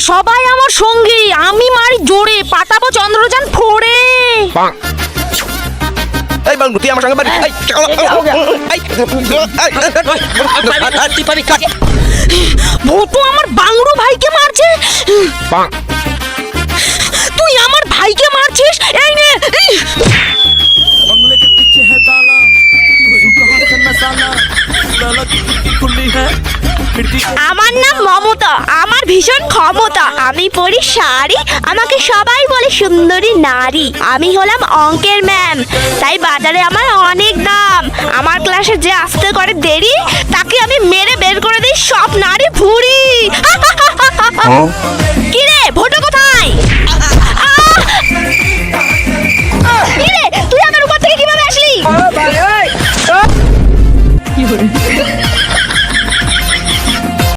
সবাই আমার সঙ্গী, আমি মারি জোরে, পাঠাবো চন্দ্রযান ফোড়ে। এই বাংলু তুই আমার সঙ্গে পারি। ভুতু আমার বাংলু ভাইকে মারছে। তুই আমার ভাইকে মারছিস, এই নে। बंगले के पीछे है ताला, कहाँ से मसाला, ताला की कुंडी है, खिड़की के আমার নাম মমতা, আমার ভীষণ ক্ষমতা। আমি পরি শাড়ি, আমাকে সবাই বলে সুন্দরী নারী। আমি হলাম অঙ্কের ম্যাম, তাই বাজারে আমার অনেক দাম। আমার ক্লাসে যে আসতে করে দেরি, তাকে আমি মেরে বের করে দিই সব নারী ভুঁড়ি।